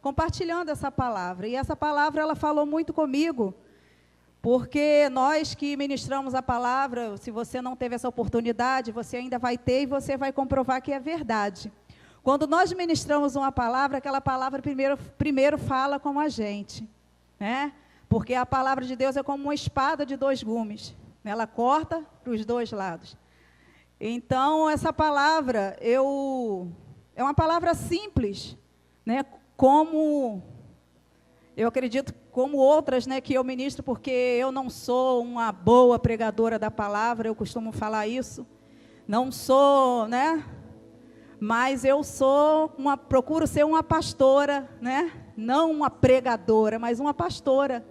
compartilhando essa palavra. E essa palavra, ela falou muito comigo, porque nós que ministramos a palavra, se você não teve essa oportunidade, você ainda vai ter e você vai comprovar que é verdade. Quando nós ministramos uma palavra, aquela palavra primeiro fala com a gente, né? Porque a palavra de Deus é como uma espada de dois gumes, né? Ela corta para os dois lados. Então, essa palavra, é uma palavra simples, né? Como, eu acredito, como outras, né, que eu ministro, porque eu não sou uma boa pregadora da palavra, eu costumo falar isso. Não sou, né? Mas eu procuro ser uma pastora, né? Não uma pregadora, mas uma pastora,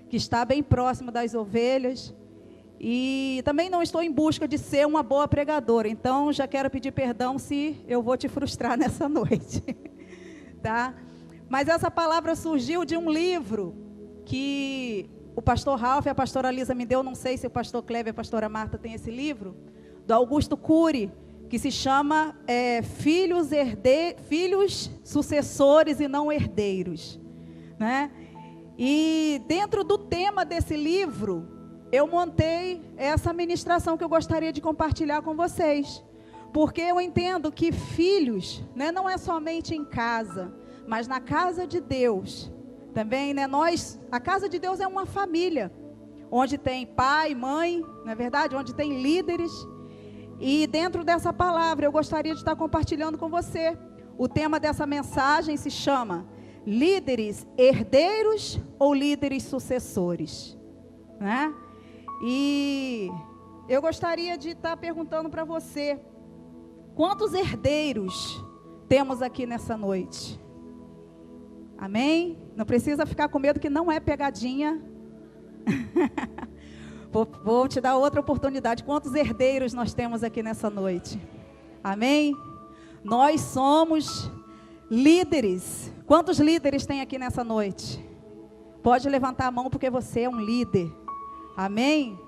que está bem próxima das ovelhas. E também não estou em busca de ser uma boa pregadora, então já quero pedir perdão se eu vou te frustrar nessa noite, tá? Mas essa palavra surgiu de um livro que o pastor Ralph e a pastora Lisa me deu, não sei se o pastor Kleber e a pastora Marta têm esse livro, do Augusto Cury, que se chama Filhos Sucessores e Não Herdeiros, né? E dentro do tema desse livro, eu montei essa ministração que eu gostaria de compartilhar com vocês, porque eu entendo que filhos, né, não é somente em casa, mas na casa de Deus, também, né, a casa de Deus é uma família, onde tem pai, mãe, não é verdade? Onde tem líderes, e dentro dessa palavra eu gostaria de estar compartilhando com você. O tema dessa mensagem se chama líderes herdeiros ou líderes sucessores, né? E eu gostaria de estar perguntando para você, quantos herdeiros temos aqui nessa noite? Amém? Não precisa ficar com medo que não é pegadinha. Vou te dar outra oportunidade. Quantos herdeiros nós temos aqui nessa noite? Amém? Nós somos líderes. Quantos líderes tem aqui nessa noite? Pode levantar a mão porque você é um líder. Amém?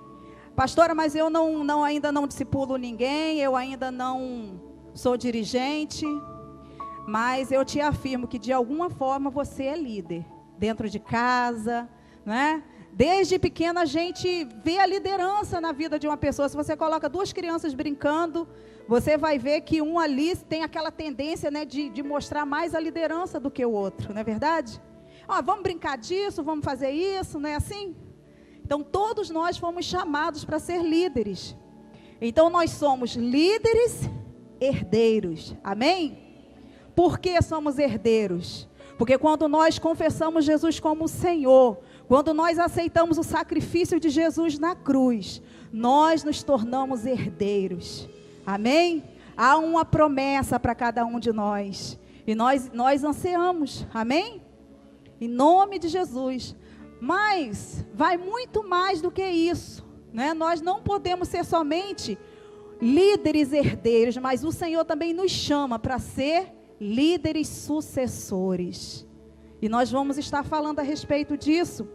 Pastora, mas eu ainda não discipulo ninguém, eu ainda não sou dirigente, mas eu te afirmo que de alguma forma você é líder, dentro de casa, né? Desde pequena a gente vê a liderança na vida de uma pessoa. Se você coloca duas crianças brincando, você vai ver que um ali tem aquela tendência, né, de mostrar mais a liderança do que o outro, não é verdade? Ó, vamos brincar disso, vamos fazer isso, não é assim? Então, todos nós fomos chamados para ser líderes. Então, nós somos líderes herdeiros. Amém? Por que somos herdeiros? Porque quando nós confessamos Jesus como Senhor, quando nós aceitamos o sacrifício de Jesus na cruz, nós nos tornamos herdeiros. Amém? Há uma promessa para cada um de nós. E nós ansiamos. Amém? Em nome de Jesus. Mas vai muito mais do que isso, né? Nós não podemos ser somente líderes herdeiros, mas o Senhor também nos chama para ser líderes sucessores. E nós vamos estar falando a respeito disso.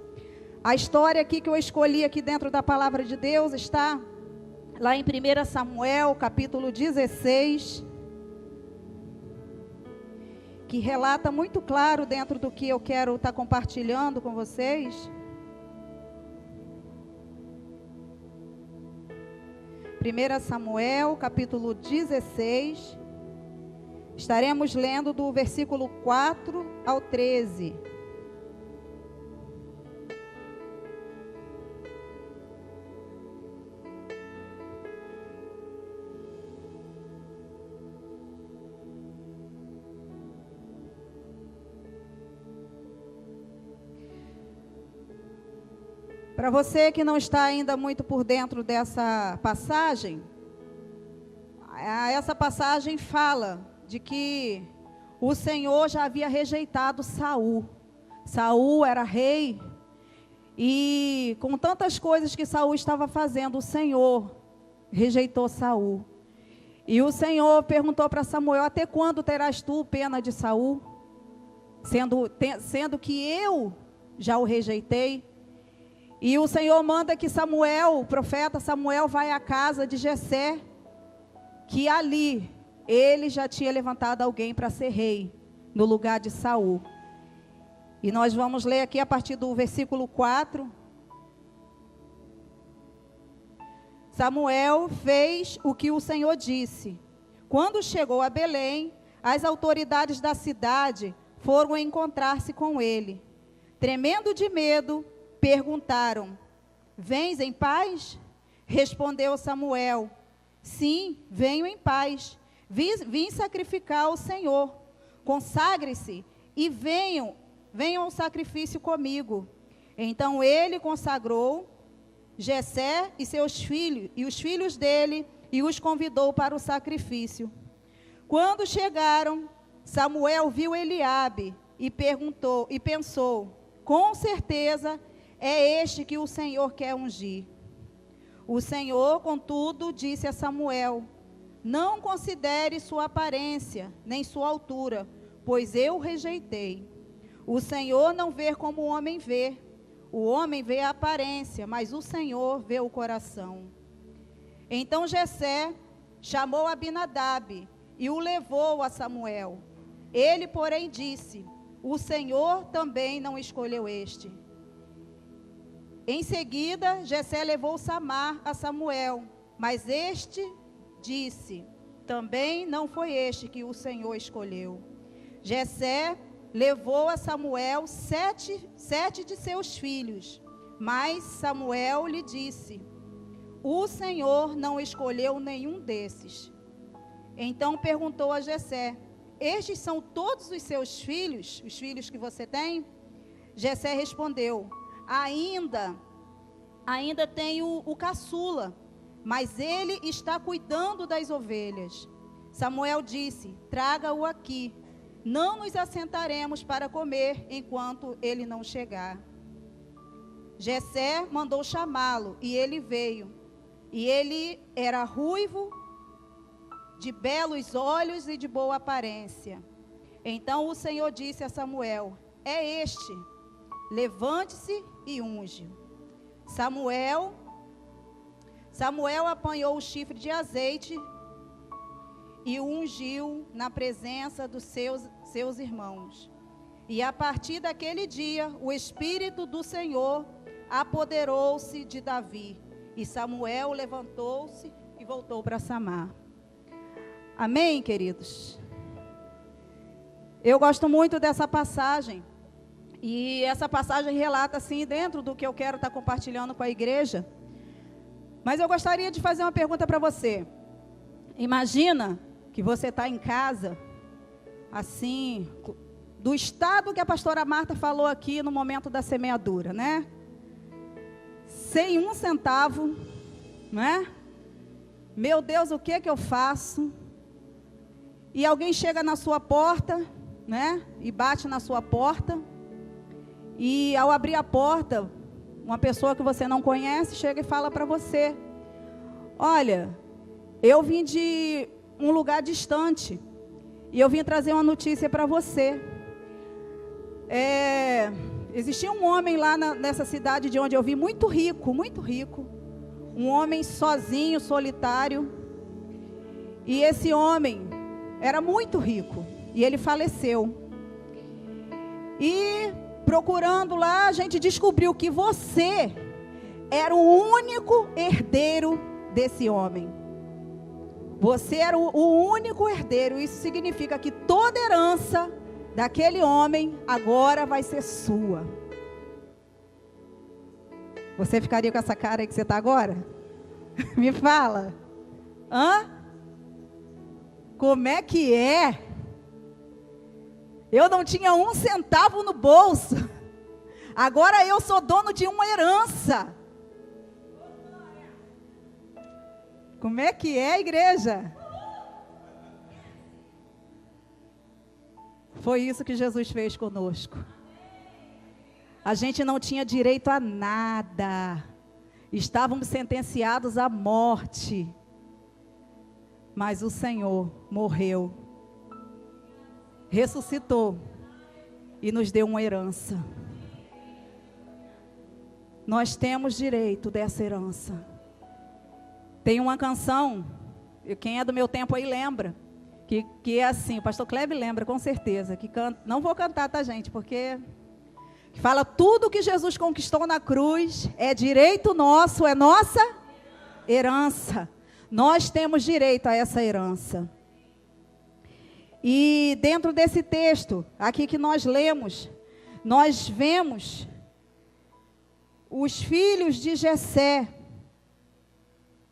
A história aqui que eu escolhi aqui dentro da palavra de Deus está lá em 1 Samuel, capítulo 16, que relata muito claro dentro do que eu quero estar compartilhando com vocês. 1 Samuel, capítulo 16, estaremos lendo do versículo 4 ao 13. Para você que não está ainda muito por dentro dessa passagem, essa passagem fala de que o Senhor já havia rejeitado Saul. Saul era rei e com tantas coisas que Saul estava fazendo, o Senhor rejeitou Saul. E o Senhor perguntou para Samuel: até quando terás tu pena de Saul? Sendo que eu já o rejeitei. E o Senhor manda que Samuel, o profeta Samuel, vai à casa de Jessé, que ali ele já tinha levantado alguém para ser rei, no lugar de Saul. E nós vamos ler aqui a partir do versículo 4. Samuel fez o que o Senhor disse. Quando chegou a Belém, as autoridades da cidade foram encontrar-se com ele. Tremendo de medo, perguntaram: "Vens em paz?" Respondeu Samuel: "Sim, venho em paz. Vim sacrificar ao Senhor. Consagre-se e venham ao sacrifício comigo." Então ele consagrou Jessé e seus filhos, e os filhos dele, e os convidou para o sacrifício. Quando chegaram, Samuel viu Eliabe e pensou: com certeza é este que o Senhor quer ungir. O Senhor, contudo, disse a Samuel: "Não considere sua aparência, nem sua altura, pois eu o rejeitei. O Senhor não vê como o homem vê. O homem vê a aparência, mas o Senhor vê o coração." Então Jessé chamou Abinadab e o levou a Samuel. Ele, porém, disse: "O Senhor também não escolheu este." Em seguida, Jessé levou Samar a Samuel, mas este disse: "Também não foi este que o Senhor escolheu." Jessé levou a Samuel sete de seus filhos, mas Samuel lhe disse: "O Senhor não escolheu nenhum desses." Então perguntou a Jessé: "Estes são todos os seus filhos, os filhos que você tem?" Jessé respondeu: Ainda tenho o caçula, mas ele está cuidando das ovelhas." Samuel disse: "Traga-o aqui. Não nos assentaremos para comer enquanto ele não chegar." Jessé mandou chamá-lo, e ele veio. E ele era ruivo, de belos olhos e de boa aparência. Então o Senhor disse a Samuel: "É este, levante-se e unge." Samuel apanhou o chifre de azeite e o ungiu na presença dos seus irmãos. E a partir daquele dia, o Espírito do Senhor apoderou-se de Davi. E Samuel levantou-se e voltou para Samar. Amém, queridos? Eu gosto muito dessa passagem. E essa passagem relata assim, dentro do que eu quero estar compartilhando com a igreja. Mas eu gostaria de fazer uma pergunta para você. Imagina que você está em casa, assim, do estado que a pastora Marta falou aqui no momento da semeadura, né? Sem um centavo, né? Meu Deus, o que eu faço? E alguém chega na sua porta, né? E bate na sua porta. E ao abrir a porta, uma pessoa que você não conhece chega e fala para você: "Olha, eu vim de um lugar distante e eu vim trazer uma notícia para você. Existia um homem lá nessa cidade de onde eu vim, muito rico, um homem sozinho, solitário, e esse homem era muito rico e ele faleceu. E procurando lá, a gente descobriu que você era o único herdeiro desse homem. Você era o único herdeiro. Isso significa que toda herança daquele homem agora vai ser sua." Você ficaria com essa cara aí que você está agora? Me fala. Hã? Como é que é? Eu não tinha um centavo no bolso. Agora eu sou dono de uma herança. Como é que é, igreja? Foi isso que Jesus fez conosco. A gente não tinha direito a nada. Estávamos sentenciados à morte. Mas o Senhor morreu, ressuscitou e nos deu uma herança. Nós temos direito dessa herança. Tem uma canção, quem é do meu tempo aí lembra, que é assim, o pastor Kleber lembra com certeza, que canta, não vou cantar, tá, gente, porque que fala tudo que Jesus conquistou na cruz é direito nosso, é nossa herança. Nós temos direito a essa herança. E dentro desse texto, aqui que nós lemos, nós vemos os filhos de Jessé,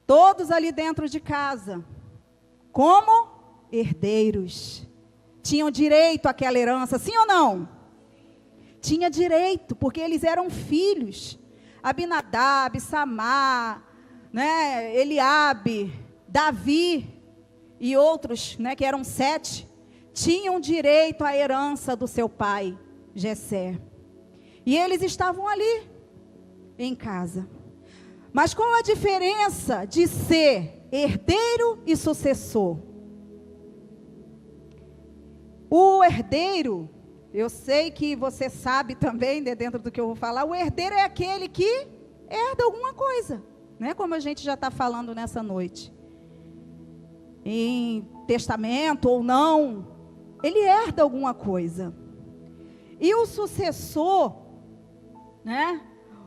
todos ali dentro de casa, como herdeiros. Tinham direito àquela herança, sim ou não? Tinha direito, porque eles eram filhos. Abinadab, Samar, né, Eliabe, Davi e outros, né, que eram 7, tinham direito à herança do seu pai, Jessé. E eles estavam ali, em casa. Mas qual a diferença de ser herdeiro e sucessor? O herdeiro, eu sei que você sabe também, dentro do que eu vou falar, o herdeiro é aquele que herda alguma coisa, né? Como a gente já está falando nessa noite. Em testamento ou não, ele herda alguma coisa. E o sucessor, né?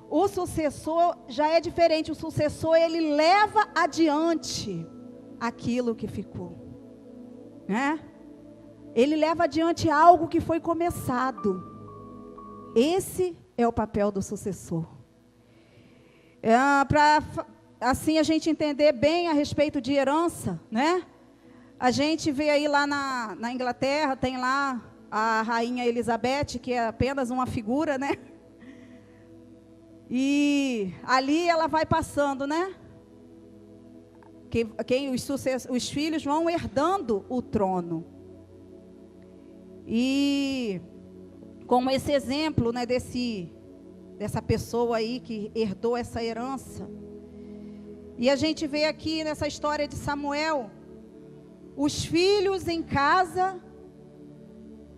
O sucessor já é diferente. O sucessor, ele leva adiante aquilo que ficou, né? Ele leva adiante algo que foi começado. Esse é o papel do sucessor. Para assim a gente entender bem a respeito de herança, né? A gente vê aí lá na Inglaterra, tem lá a rainha Elizabeth, que é apenas uma figura, né? E ali ela vai passando, né? Os filhos vão herdando o trono. E como esse exemplo, né, dessa pessoa aí que herdou essa herança. E a gente vê aqui nessa história de Samuel, os filhos em casa,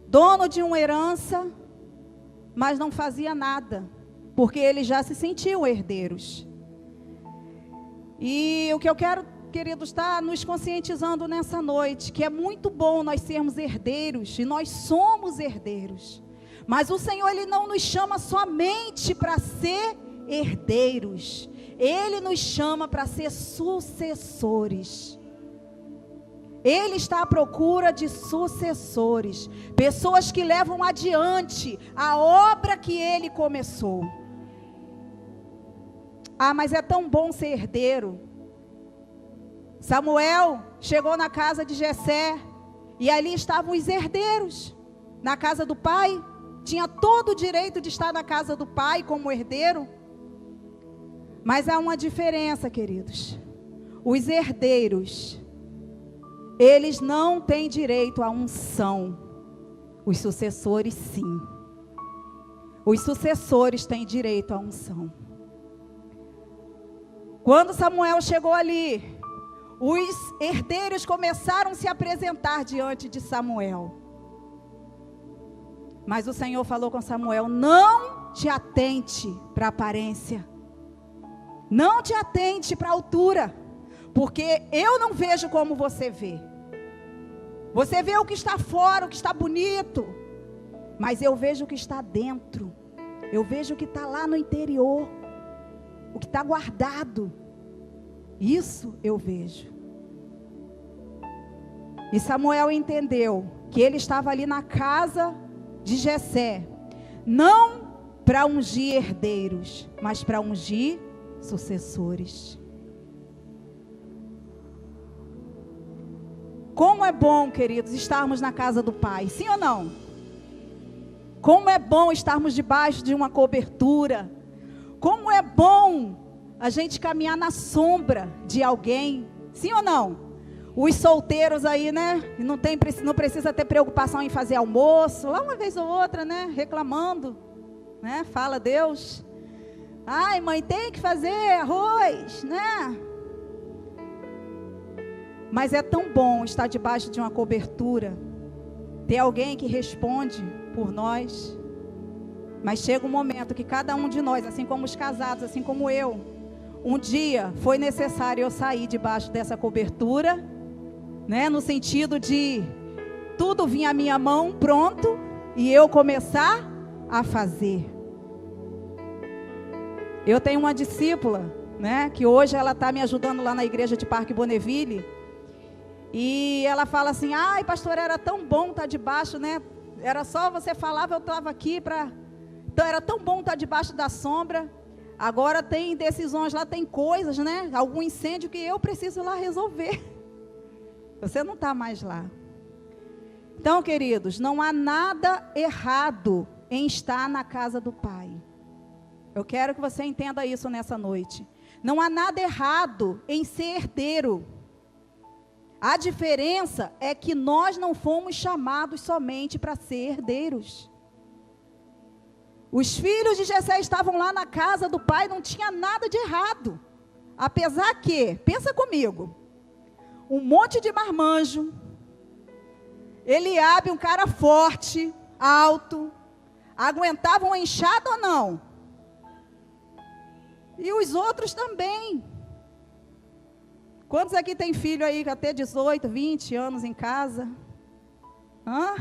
dono de uma herança, mas não fazia nada, porque eles já se sentiam herdeiros. E o que eu quero, queridos, está nos conscientizando nessa noite, que é muito bom nós sermos herdeiros, e nós somos herdeiros. Mas o Senhor, Ele não nos chama somente para ser herdeiros. Ele nos chama para ser sucessores. Ele está à procura de sucessores. Pessoas que levam adiante a obra que Ele começou. Ah, mas é tão bom ser herdeiro. Samuel chegou na casa de Jessé, e ali estavam os herdeiros, na casa do pai. Tinha todo o direito de estar na casa do pai como herdeiro. Mas há uma diferença, queridos. Os herdeiros, eles não têm direito à unção. Os sucessores, sim. Os sucessores têm direito à unção. Quando Samuel chegou ali, os herdeiros começaram a se apresentar diante de Samuel. Mas o Senhor falou com Samuel: não te atente para a aparência. Não te atente para a altura. Porque eu não vejo como você vê. Você vê o que está fora, o que está bonito. Mas eu vejo o que está dentro. Eu vejo o que está lá no interior. O que está guardado. Isso eu vejo. E Samuel entendeu que ele estava ali na casa de Jessé, não para ungir herdeiros, mas para ungir sucessores. Como é bom, queridos, estarmos na casa do Pai, sim ou não? Como é bom estarmos debaixo de uma cobertura. Como é bom a gente caminhar na sombra de alguém, sim ou não? Os solteiros aí, né? Não precisa ter preocupação em fazer almoço, lá uma vez ou outra, né? Reclamando, né? Fala Deus. Ai, mãe, tem que fazer arroz, né? Mas é tão bom estar debaixo de uma cobertura, ter alguém que responde por nós. Mas chega um momento que cada um de nós, assim como os casados, assim como eu, um dia foi necessário eu sair debaixo dessa cobertura, né? No sentido de tudo vir à minha mão pronto e eu começar a fazer. Eu tenho uma discípula, né, que hoje ela está me ajudando lá na igreja de Parque Bonneville. E ela fala assim: ai, pastor, era tão bom estar debaixo, né? Era só você falava, eu estava aqui para... Então, era tão bom estar debaixo da sombra. Agora tem decisões lá, tem coisas, né? Algum incêndio que eu preciso lá resolver. Você não está mais lá. Então, queridos, não há nada errado em estar na casa do Pai. Eu quero que você entenda isso nessa noite. Não há nada errado em ser herdeiro. A diferença é que nós não fomos chamados somente para ser herdeiros. Os filhos de Jessé estavam lá na casa do pai, não tinha nada de errado. Apesar que, pensa comigo, um monte de marmanjo, Eliabe, um cara forte, alto, aguentava uma enxada ou não? E os outros também. Quantos aqui tem filho aí até 18, 20 anos em casa? Hã?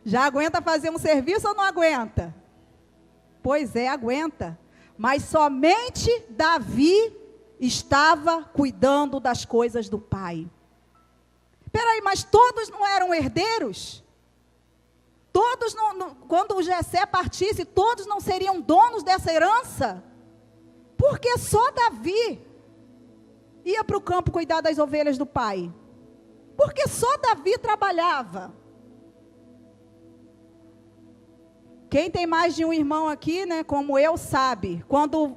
Já aguenta fazer um serviço ou não aguenta? Pois é, aguenta. Mas somente Davi estava cuidando das coisas do pai. Peraí, mas todos não eram herdeiros? Todos, quando o Jessé partisse, todos não seriam donos dessa herança? Porque só Davi ia para o campo cuidar das ovelhas do pai. Porque só Davi trabalhava. Quem tem mais de um irmão aqui, né, como eu, sabe. Quando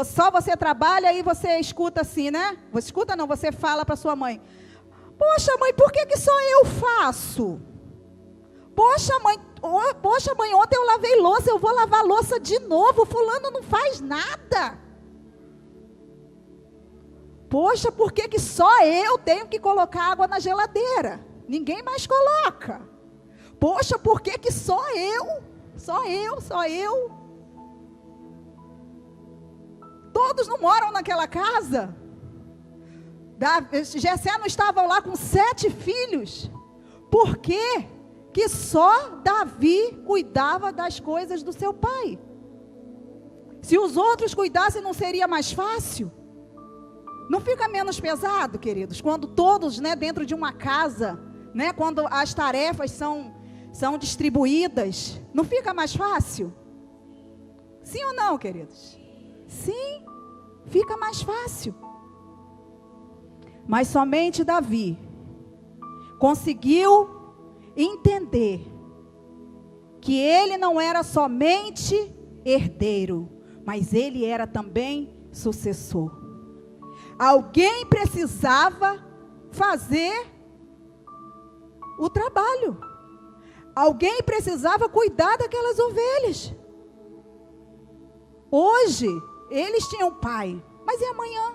só você trabalha, aí você escuta assim, né? Você escuta não, você fala para sua mãe: poxa mãe, por que só eu faço? Poxa mãe, ontem eu lavei louça, eu vou lavar louça de novo, fulano não faz nada. Poxa, por que só eu tenho que colocar água na geladeira? Ninguém mais coloca. Poxa, por que só eu? Só eu. Todos não moram naquela casa. Jessé não estava lá com 7 filhos. Por quê que só Davi cuidava das coisas do seu pai? Se os outros cuidassem, não seria mais fácil? Não fica menos pesado, queridos, quando todos, né, dentro de uma casa, né, quando as tarefas são distribuídas, não fica mais fácil? Sim ou não, queridos? Sim, fica mais fácil. Mas somente Davi conseguiu entender que ele não era somente herdeiro, mas ele era também sucessor. Alguém precisava fazer o trabalho. Alguém precisava cuidar daquelas ovelhas. Hoje, eles tinham pai, mas e amanhã?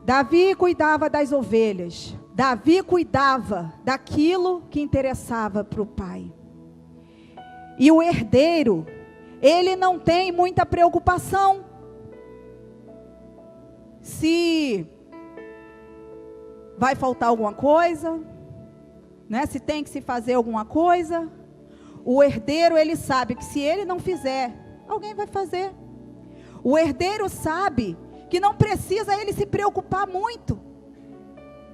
Davi cuidava das ovelhas. Davi cuidava daquilo que interessava para o pai. E o herdeiro, ele não tem muita preocupação se vai faltar alguma coisa, né? Se tem que se fazer alguma coisa. O herdeiro, ele sabe que se ele não fizer, alguém vai fazer. O herdeiro sabe que não precisa ele se preocupar muito,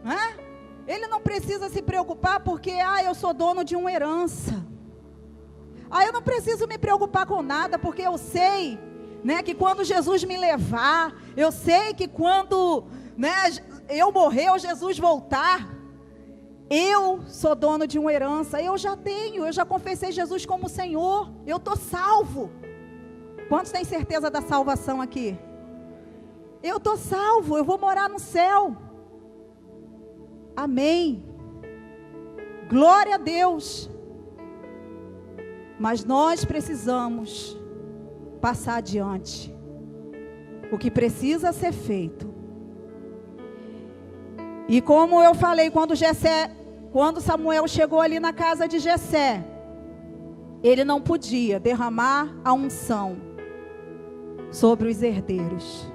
né? Ele não precisa se preocupar porque, eu sou dono de uma herança. Eu não preciso me preocupar com nada, porque eu sei, né, que quando Jesus me levar, eu sei que quando, né, eu morrer ou Jesus voltar, eu sou dono de uma herança, eu já confessei Jesus como Senhor, eu estou salvo. Quantos têm certeza da salvação aqui? Eu estou salvo, eu vou morar no céu. Amém. Glória a Deus. Mas nós precisamos passar adiante. O que precisa ser feito. E como eu falei, quando Samuel chegou ali na casa de Jessé, ele não podia derramar a unção sobre os herdeiros.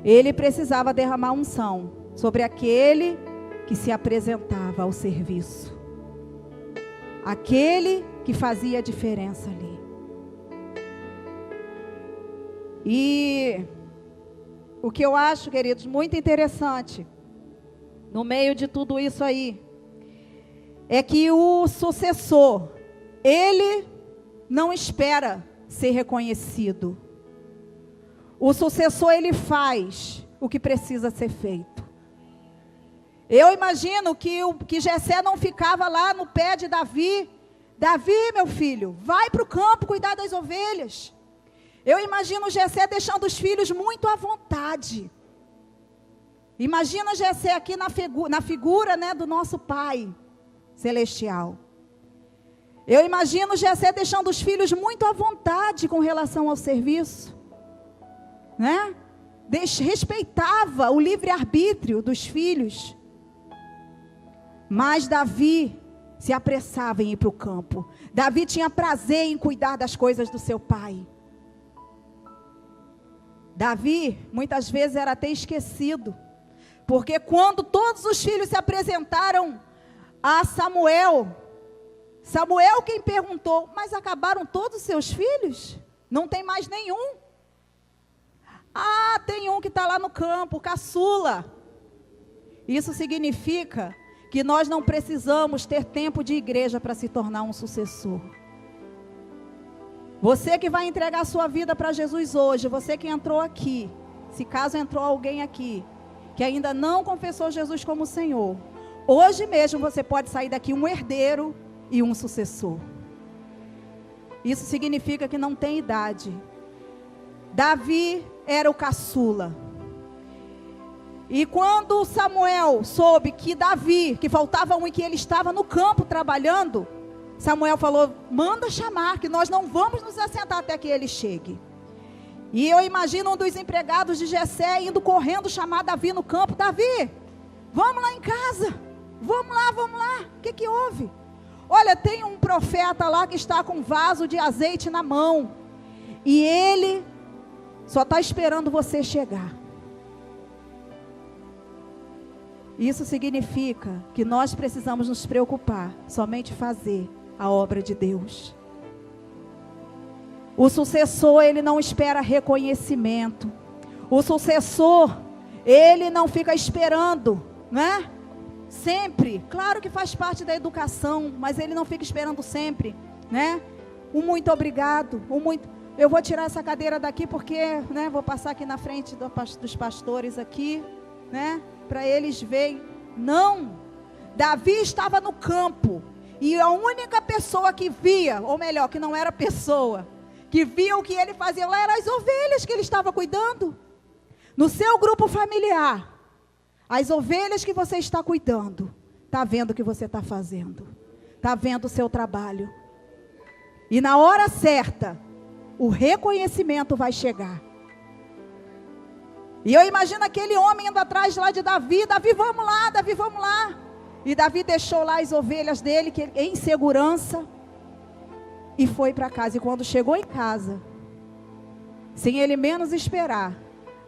Ele precisava derramar unção sobre aquele que se apresentava ao serviço. aquele que fazia a diferença ali. E o que eu acho, queridos, muito interessante, no meio de tudo isso aí, é que o sucessor, ele não espera ser reconhecido. O sucessor, ele faz o que precisa ser feito. Eu imagino que Jessé não ficava lá no pé de Davi. Davi, meu filho, vai para o campo cuidar das ovelhas. Eu imagino Jessé deixando os filhos muito à vontade. Imagina Jessé aqui na figura, né, do nosso Pai Celestial. Eu imagino Jessé deixando os filhos muito à vontade com relação ao serviço, né? Respeitava o livre-arbítrio dos filhos. Mas Davi se apressava em ir para o campo. Davi tinha prazer em cuidar das coisas do seu pai. Davi, muitas vezes, era até esquecido. Porque quando todos os filhos se apresentaram a Samuel, Samuel quem perguntou, mas acabaram todos os seus filhos? Não tem mais nenhum. Ah, tem um que está lá no campo, caçula. Isso significa que nós não precisamos ter tempo de igreja para se tornar um sucessor. Você que vai entregar a sua vida para Jesus hoje, você que entrou aqui, se caso entrou alguém aqui, que ainda não confessou Jesus como Senhor, hoje mesmo você pode sair daqui um herdeiro e um sucessor. Isso significa que não tem idade. Davi era o caçula. E quando Samuel soube que Davi, que faltava um e que ele estava no campo trabalhando, Samuel falou, manda chamar, que nós não vamos nos assentar até que ele chegue. E eu imagino um dos empregados de Jessé indo correndo chamar Davi no campo. Davi, vamos lá em casa, vamos lá, o que houve? Olha, tem um profeta lá que está com um vaso de azeite na mão, e ele só está esperando você chegar. Isso significa que nós precisamos nos preocupar, somente fazer a obra de Deus. O sucessor, ele não espera reconhecimento. O sucessor, ele não fica esperando, né? Sempre, claro que faz parte da educação, mas ele não fica esperando sempre, né? Um muito obrigado, eu vou tirar essa cadeira daqui porque, né, vou passar aqui na frente dos pastores aqui, né? Para eles verem. Não, Davi estava no campo, e a única pessoa que via, ou melhor, que não era pessoa, que via o que ele fazia lá, eram as ovelhas que ele estava cuidando. No seu grupo familiar, as ovelhas que você está cuidando, está vendo o que você está fazendo, está vendo o seu trabalho, e na hora certa, o reconhecimento vai chegar. E eu imagino aquele homem indo atrás lá de Davi, Davi vamos lá, e Davi deixou lá as ovelhas dele, em segurança, e foi para casa. E quando chegou em casa, sem ele menos esperar,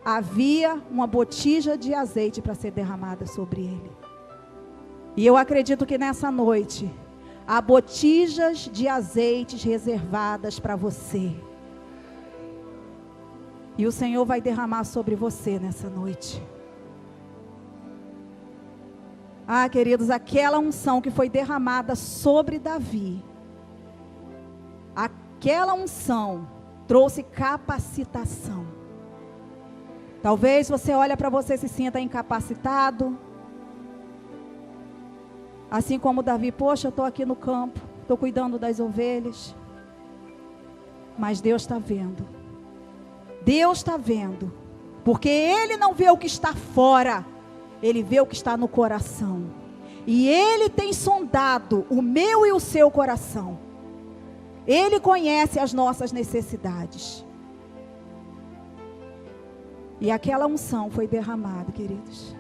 havia uma botija de azeite para ser derramada sobre ele. E eu acredito que nessa noite, há botijas de azeites reservadas para você. E o Senhor vai derramar sobre você nessa noite. Ah, queridos, aquela unção que foi derramada sobre Davi, aquela unção trouxe capacitação. Talvez você olhe para você e se sinta incapacitado. Assim como Davi, poxa, eu estou aqui no campo, estou cuidando das ovelhas. Mas Deus está vendo. Deus está vendo. Porque Ele não vê o que está fora, Ele vê o que está no coração. E Ele tem sondado o meu e o seu coração. Ele conhece as nossas necessidades. E aquela unção foi derramada, queridos,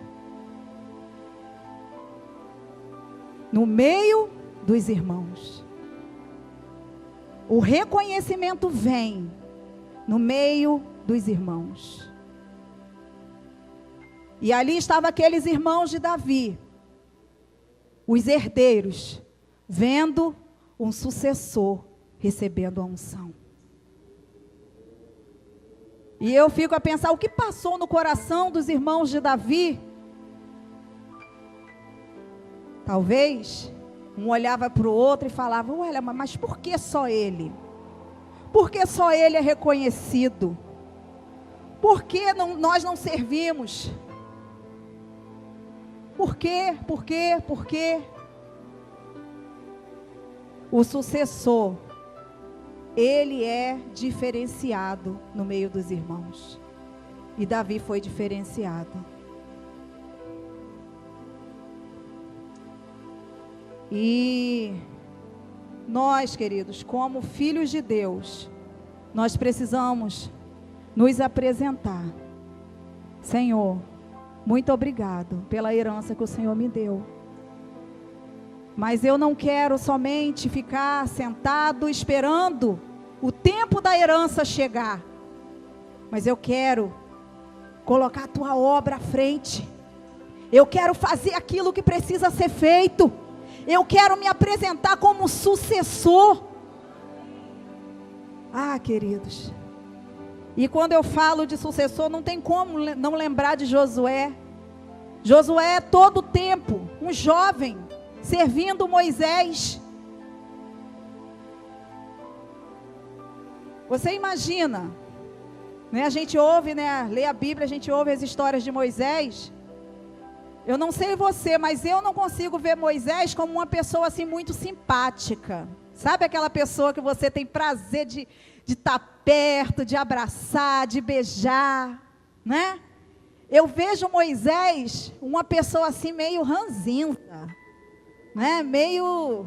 no meio dos irmãos. O reconhecimento vem no meio dos irmãos. E ali estavam aqueles irmãos de Davi, os herdeiros, vendo um sucessor recebendo a unção. E eu fico a pensar, o que passou no coração dos irmãos de Davi? Talvez, um olhava para o outro e falava, olha, mas por que só ele? Por que só ele é reconhecido? Por que nós não servimos? Por quê? Por quê? Por quê? O sucessor, ele é diferenciado no meio dos irmãos. E Davi foi diferenciado. E nós, queridos, como filhos de Deus, nós precisamos nos apresentar. Senhor, muito obrigado pela herança que o Senhor me deu. Mas eu não quero somente ficar sentado esperando o tempo da herança chegar. Mas eu quero colocar a tua obra à frente. Eu quero fazer aquilo que precisa ser feito. Eu quero me apresentar como sucessor. Ah, queridos. E quando eu falo de sucessor, não tem como não lembrar de Josué. Josué, todo o tempo, um jovem, servindo Moisés. Você imagina, né? A gente ouve, né? Lê a Bíblia, a gente ouve as histórias de Moisés. Eu não sei você, mas eu não consigo ver Moisés como uma pessoa assim muito simpática. Sabe aquela pessoa que você tem prazer de estar perto, de abraçar, de beijar, né? Eu vejo Moisés uma pessoa assim meio ranzinza, né? Meio,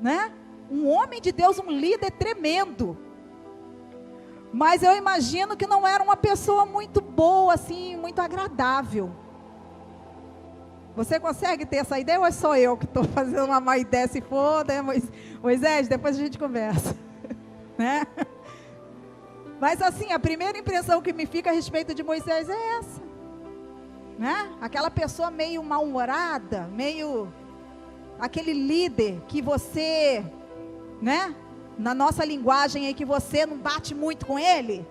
né? Um homem de Deus, um líder tremendo. Mas eu imagino que não era uma pessoa muito boa, assim, muito agradável. Você consegue ter essa ideia ou é só eu que estou fazendo uma má ideia? Se for, né, Moisés, depois a gente conversa. Né? Mas assim, a primeira impressão que me fica a respeito de Moisés é essa. Né? Aquela pessoa meio mal-humorada, meio... aquele líder que você, né? Na nossa linguagem aí, que você não bate muito com ele.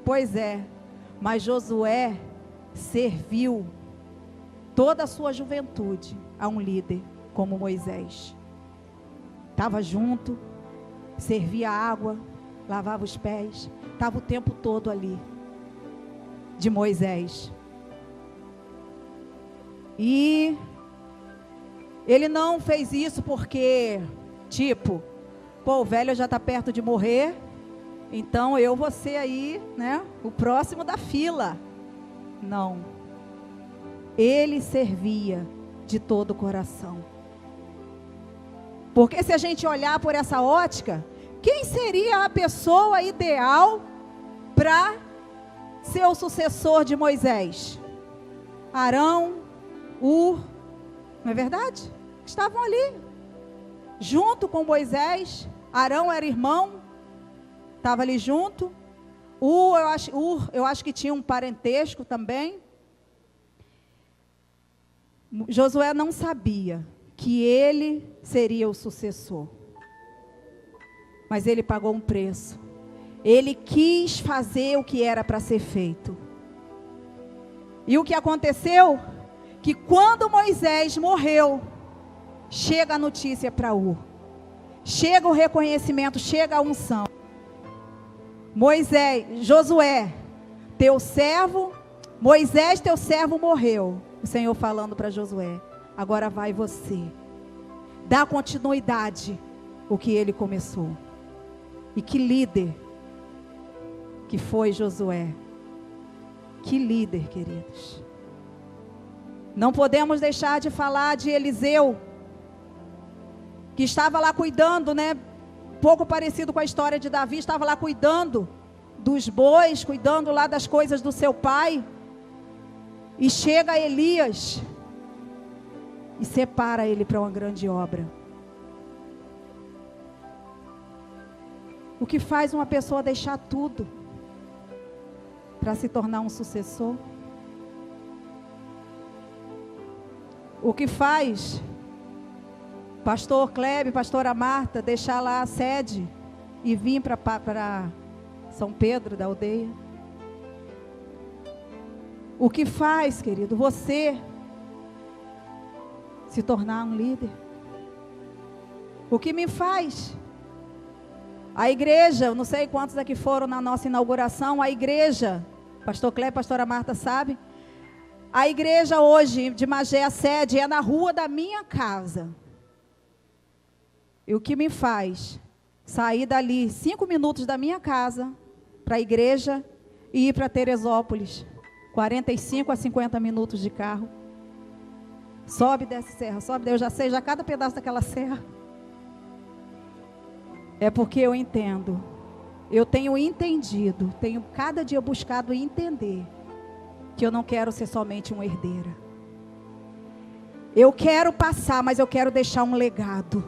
Pois é, mas Josué serviu toda a sua juventude a um líder como Moisés. Estava junto, servia água, lavava os pés, estava o tempo todo ali, de Moisés. E ele não fez isso porque, tipo, pô, o velho já está perto de morrer, então eu vou ser aí, né, o próximo da fila. Não. Ele servia de todo o coração. Porque se a gente olhar por essa ótica, quem seria a pessoa ideal para ser o sucessor de Moisés? Arão, não é verdade? Estavam ali, junto com Moisés. Arão era irmão, estava ali junto. Eu acho que tinha um parentesco também. Josué não sabia que ele seria o sucessor. Mas ele pagou um preço. Ele quis fazer o que era para ser feito. E o que aconteceu? Que quando Moisés morreu, chega a notícia para chega o reconhecimento, chega a unção. Josué, teu servo, Moisés, teu servo morreu. O Senhor falando para Josué, agora vai você, dá continuidade o que ele começou. E que líder que foi Josué. Que líder, queridos. Não podemos deixar de falar de Eliseu, que estava lá cuidando, né? Pouco parecido com a história de Davi, estava lá cuidando dos bois, cuidando lá das coisas do seu pai. E chega Elias e separa ele para uma grande obra. O que faz uma pessoa deixar tudo para se tornar um sucessor? O que faz pastor Kleber, pastora Marta, deixar lá a sede e vir para São Pedro da Aldeia. O que faz, querido, você se tornar um líder? O que me faz? A igreja, eu não sei quantos aqui foram na nossa inauguração, a igreja, pastor Kleber, pastora Marta sabe, a igreja hoje de Magé, a sede é na rua da minha casa. E o que me faz sair dali 5 minutos da minha casa para a igreja e ir para Teresópolis, 45 a 50 minutos de carro. Sobe e desce serra, sobe, eu já sei já cada pedaço daquela serra. É porque eu entendo, eu tenho entendido, tenho cada dia buscado entender que eu não quero ser somente uma herdeira. Eu quero passar, mas eu quero deixar um legado.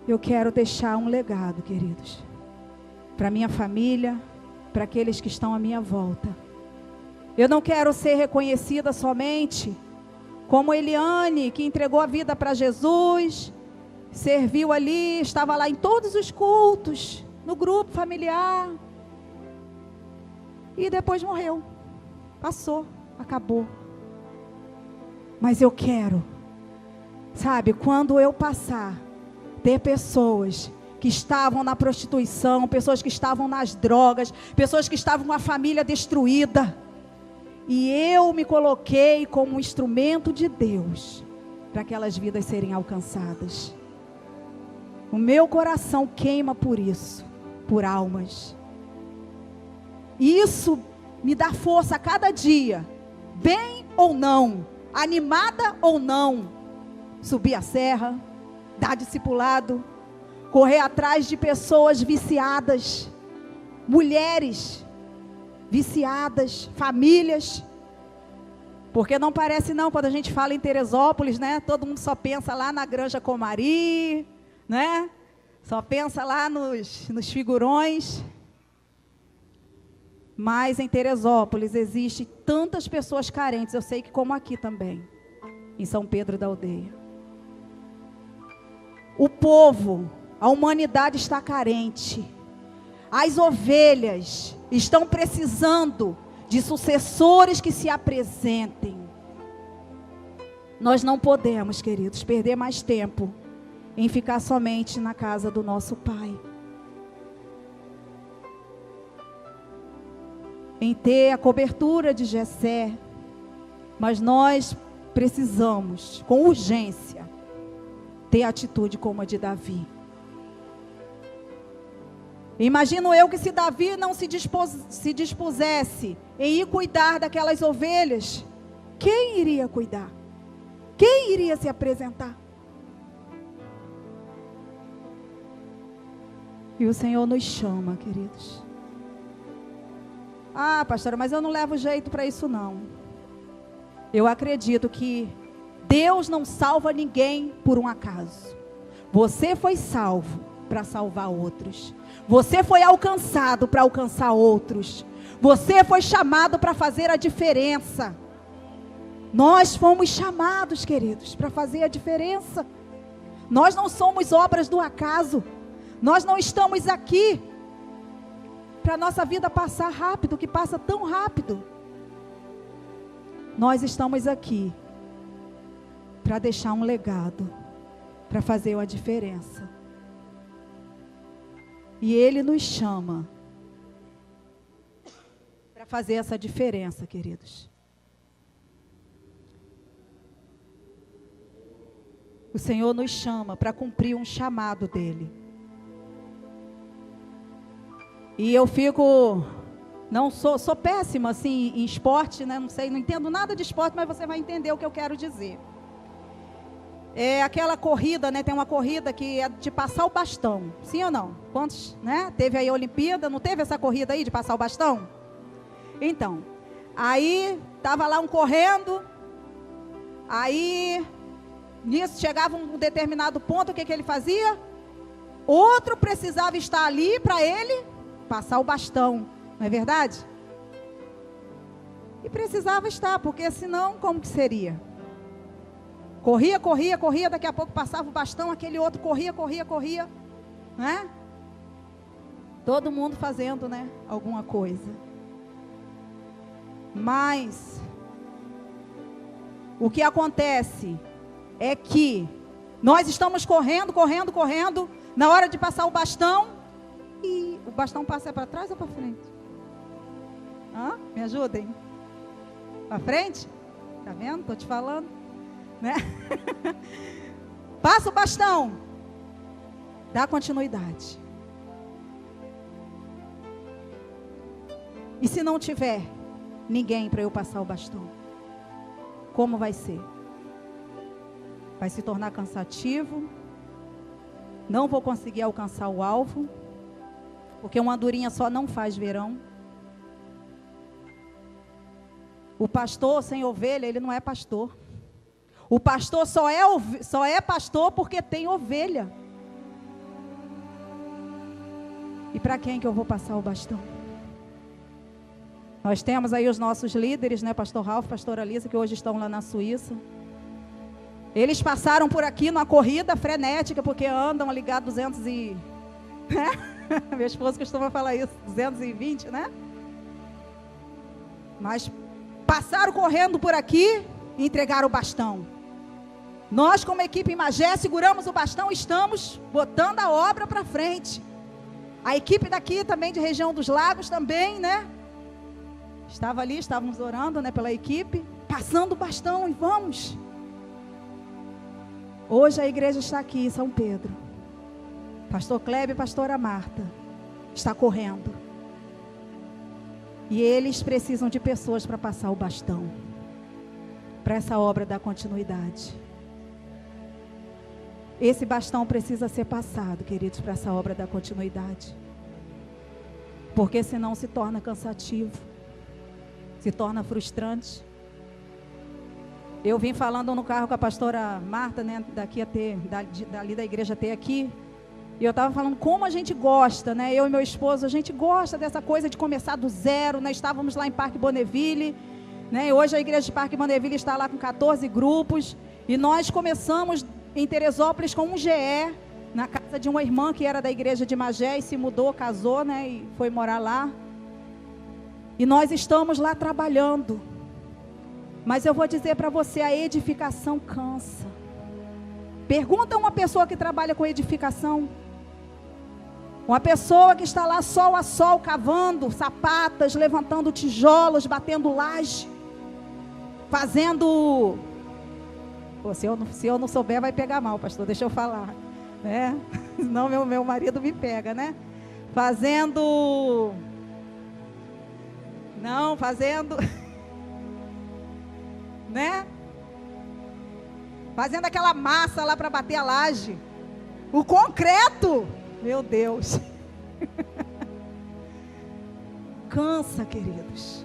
Eu quero deixar um legado, queridos, para minha família, para aqueles que estão à minha volta. Eu não quero ser reconhecida somente como Eliane, que entregou a vida para Jesus, serviu ali, estava lá em todos os cultos, no grupo familiar, e depois morreu, passou, acabou. Mas eu quero, sabe, quando eu passar, ter pessoas que estavam na prostituição, pessoas que estavam nas drogas, pessoas que estavam com a família destruída, e eu me coloquei como um instrumento de Deus para aquelas vidas serem alcançadas. O meu coração queima por isso, por almas. E isso me dá força a cada dia, bem ou não, animada ou não, subir a serra, dar discipulado, correr atrás de pessoas viciadas, mulheres viciadas, famílias. Porque não parece não, quando a gente fala em Teresópolis, né? Todo mundo só pensa lá na Granja Comari, né? Só pensa lá nos figurões. Mas em Teresópolis existem tantas pessoas carentes, eu sei que como aqui também, em São Pedro da Aldeia. O povo, a humanidade está carente. As ovelhas estão precisando de sucessores que se apresentem. Nós não podemos, queridos, perder mais tempo em ficar somente na casa do nosso Pai. Em ter a cobertura de Jessé, mas nós precisamos, com urgência, ter atitude como a de Davi. Imagino eu que se Davi não se dispusesse em ir cuidar daquelas ovelhas, quem iria cuidar? Quem iria se apresentar? E o Senhor nos chama, queridos. Ah, pastora, mas eu não levo jeito para isso não. Eu acredito que Deus não salva ninguém por um acaso. Você foi salvo para salvar outros. Você foi alcançado para alcançar outros. Você foi chamado para fazer a diferença. Nós fomos chamados, queridos, para fazer a diferença. Nós não somos obras do acaso. Nós não estamos aqui para a nossa vida passar rápido, que passa tão rápido. Nós estamos aqui para deixar um legado, para fazer uma diferença. E Ele nos chama para fazer essa diferença, queridos. O Senhor nos chama para cumprir um chamado dEle. E eu fico, sou péssima assim em esporte, né? Não entendo nada de esporte, mas você vai entender o que eu quero dizer. É aquela corrida, né? Tem uma corrida que é de passar o bastão. Sim ou não? Quantos, né? Teve aí a Olimpíada, não teve essa corrida aí de passar o bastão? Então, aí estava lá um correndo, aí nisso chegava um determinado ponto, o que ele fazia? Outro precisava estar ali para ele passar o bastão, não é verdade? E precisava estar, porque senão como que seria? Corria, corria, corria, daqui a pouco passava o bastão, aquele outro corria, corria, corria, né? Todo mundo fazendo, né, alguma coisa. Mas o que acontece é que nós estamos correndo, correndo, correndo, na hora de passar o bastão, e o bastão passa para trás ou para frente? Me ajudem. Para frente? Tá vendo? Estou te falando, né? Passa o bastão, dá continuidade. E se não tiver ninguém para eu passar o bastão, como vai ser? Vai se tornar cansativo, não vou conseguir alcançar o alvo, porque uma andorinha só não faz verão. O pastor sem ovelha, ele não é pastor. O pastor só é pastor porque tem ovelha. E para quem que eu vou passar o bastão? Nós temos aí os nossos líderes, né? Pastor Ralf, pastora Alisa, que hoje estão lá na Suíça. Eles passaram por aqui numa corrida frenética, porque andam ligados 200 e... Né? Minha esposa costuma falar isso, 220, né? Mas passaram correndo por aqui e entregaram o bastão. Nós, como equipe em Magé, seguramos o bastão e estamos botando a obra para frente. A equipe daqui também, de região dos lagos também, né? Estava ali, estávamos orando, né, pela equipe, passando o bastão e vamos. Hoje a igreja está aqui em São Pedro. Pastor Kleber e pastora Marta está correndo. E eles precisam de pessoas para passar o bastão, para essa obra dar continuidade. Esse bastão precisa ser passado, queridos, para essa obra dar continuidade. Porque senão se torna cansativo, se torna frustrante. Eu vim falando no carro com a pastora Marta, né, dali da igreja até aqui. E eu estava falando como a gente gosta, né? Eu e meu esposo, a gente gosta dessa coisa de começar do zero, né? Estávamos lá em Parque Bonneville, né? E hoje a igreja de Parque Bonneville está lá com 14 grupos. E nós começamos em Teresópolis com um GE, na casa de uma irmã que era da igreja de Magé e se mudou, casou, né? E foi morar lá. E nós estamos lá trabalhando. Mas eu vou dizer para você, a edificação cansa. Pergunta uma pessoa que trabalha com edificação. Uma pessoa que está lá sol a sol, cavando sapatas, levantando tijolos, batendo laje, fazendo... Pô, se eu não souber, vai pegar mal, pastor, deixa eu falar, né? Senão meu marido me pega, né? Fazendo... né? Fazendo aquela massa lá para bater a laje. O concreto, meu Deus. Cansa, queridos.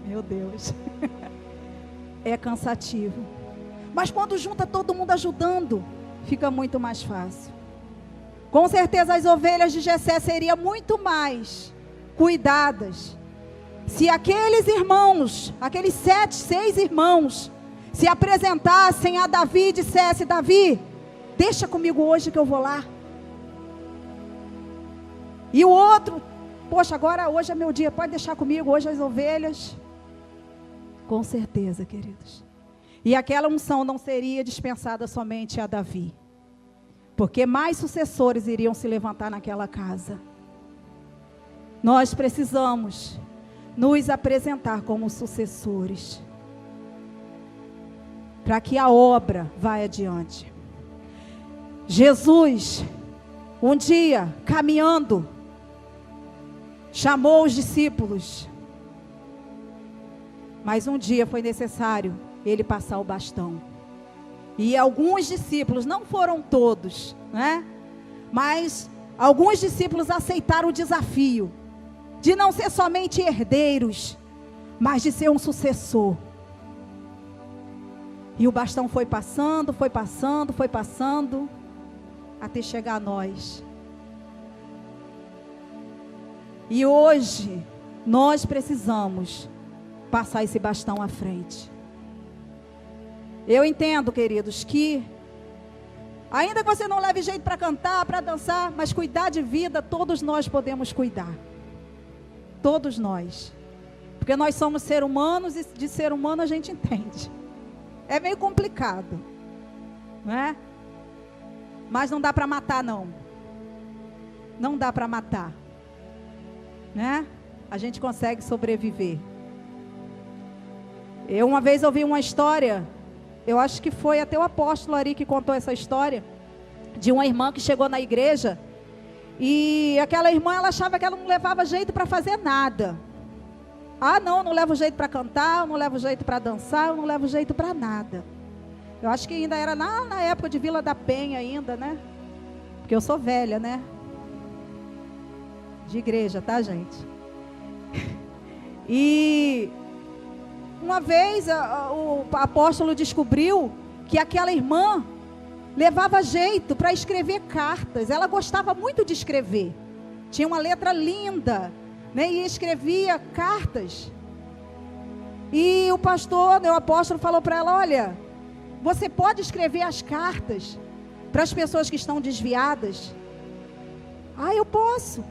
Meu Deus. É cansativo. Mas quando junta todo mundo ajudando, fica muito mais fácil. Com certeza as ovelhas de Jessé seriam muito mais cuidadas se aqueles irmãos, aqueles 6 irmãos, se apresentassem a Davi e dissessem: Davi, deixa comigo hoje que eu vou lá. E o outro: poxa, agora hoje é meu dia, pode deixar comigo, hoje as ovelhas. Com certeza, queridos. E aquela unção não seria dispensada somente a Davi, porque mais sucessores iriam se levantar naquela casa. Nós precisamos nos apresentar como sucessores, para que a obra vá adiante. Jesus, um dia, caminhando, chamou os discípulos, mas um dia foi necessário ele passar o bastão. E alguns discípulos, não foram todos, né? Mas alguns discípulos aceitaram o desafio de não ser somente herdeiros, mas de ser um sucessor. E o bastão foi passando, foi passando, foi passando, até chegar a nós. E hoje, nós precisamos passar esse bastão à frente. Eu entendo, queridos, que ainda que você não leve jeito para cantar, para dançar, mas cuidar de vida, todos nós podemos cuidar. Todos nós. Porque nós somos seres humanos e de ser humano a gente entende. É meio complicado, não é? Mas não dá para matar, não. Não dá para matar, né? A gente consegue sobreviver. Eu uma vez ouvi uma história, eu acho que foi até o apóstolo Ari que contou essa história, de uma irmã que chegou na igreja, e aquela irmã, ela achava que ela não levava jeito para fazer nada. Ah, não, eu não levo jeito para cantar, eu não levo jeito para dançar, eu não levo jeito para nada. Eu acho que ainda era na época de Vila da Penha ainda, né? Porque eu sou velha, né? De igreja, tá, gente? E uma vez o apóstolo descobriu que aquela irmã levava jeito para escrever cartas. Ela gostava muito de escrever. Tinha uma letra linda, né? E escrevia cartas. E o pastor, o apóstolo, falou para ela: olha, você pode escrever as cartas para as pessoas que estão desviadas? Ah, eu posso.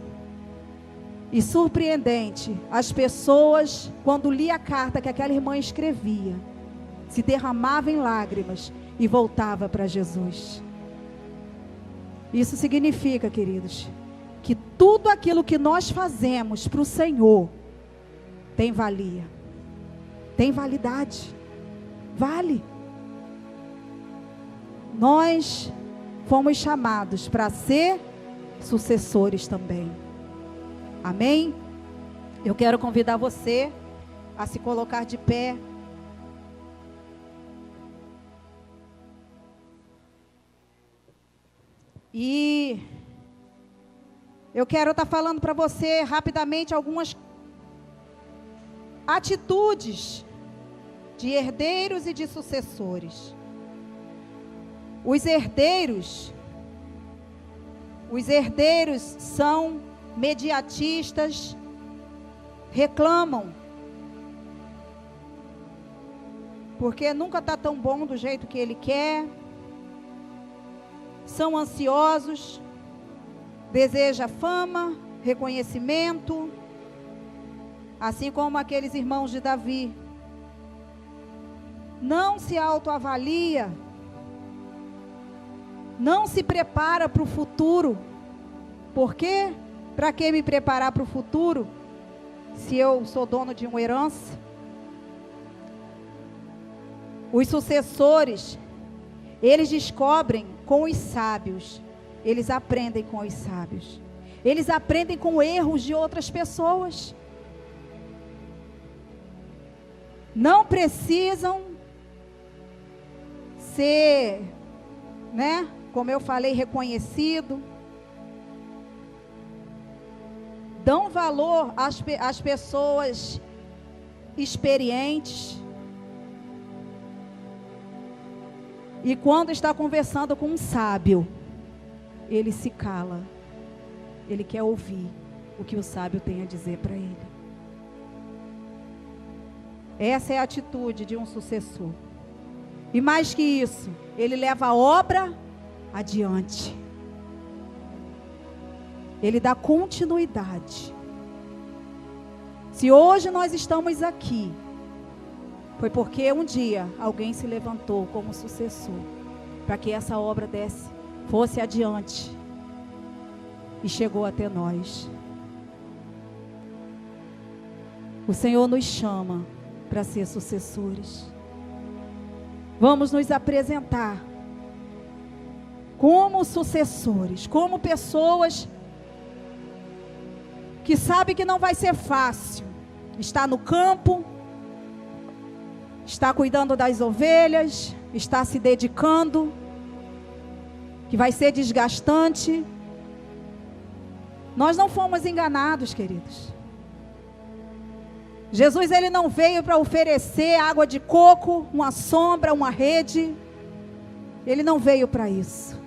E surpreendente, as pessoas, quando lia a carta que aquela irmã escrevia, se derramavam em lágrimas e voltava para Jesus. Isso significa, queridos, que tudo aquilo que nós fazemos para o Senhor tem valia, tem validade, vale. Nós fomos chamados para ser sucessores também. Amém? Eu quero convidar você a se colocar de pé. E eu quero estar falando para você rapidamente algumas atitudes de herdeiros e de sucessores. Os herdeiros são mediatistas, reclamam, porque nunca está tão bom do jeito que ele quer, são ansiosos, desejam fama, reconhecimento, assim como aqueles irmãos de Davi. Não se autoavalia, não se prepara para o futuro. Por quê? Para que me preparar para o futuro, se eu sou dono de uma herança? Os sucessores, eles descobrem com os sábios, eles aprendem com os sábios, eles aprendem com erros de outras pessoas. Não precisam ser, né, como eu falei, reconhecido. Dão valor às pessoas experientes. E quando está conversando com um sábio, ele se cala. Ele quer ouvir o que o sábio tem a dizer para ele. Essa é a atitude de um sucessor. E mais que isso, ele leva a obra adiante. Ele dá continuidade. Se hoje nós estamos aqui, foi porque um dia alguém se levantou como sucessor, para que essa obra fosse adiante e chegou até nós. O Senhor nos chama para ser sucessores. Vamos nos apresentar como sucessores, como pessoas que sabem que não vai ser fácil. Está no campo, está cuidando das ovelhas, está se dedicando, que vai ser desgastante. Nós não fomos enganados, queridos. Jesus, ele não veio para oferecer água de coco, uma sombra, uma rede. Ele não veio para isso.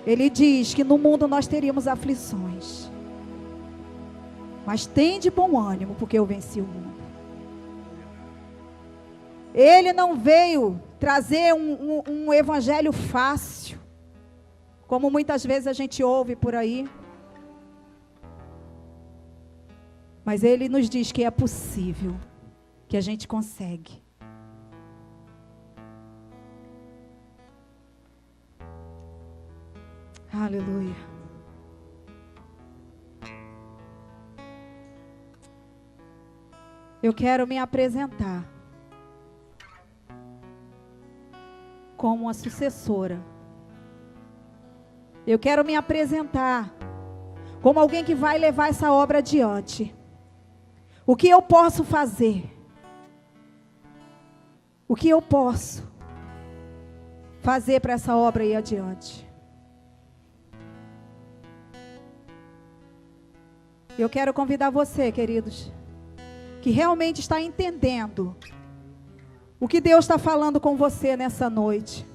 Ele diz que no mundo nós teríamos aflições, mas tem de bom ânimo, porque eu venci o mundo. Ele não veio trazer um evangelho fácil, como muitas vezes a gente ouve por aí. Mas Ele nos diz que é possível, que a gente consegue. Aleluia. Eu quero me apresentar como uma sucessora. Eu quero me apresentar como alguém que vai levar essa obra adiante. O que eu posso fazer? O que eu posso fazer para essa obra ir adiante? Eu quero convidar você, queridos, que realmente está entendendo o que Deus está falando com você nessa noite.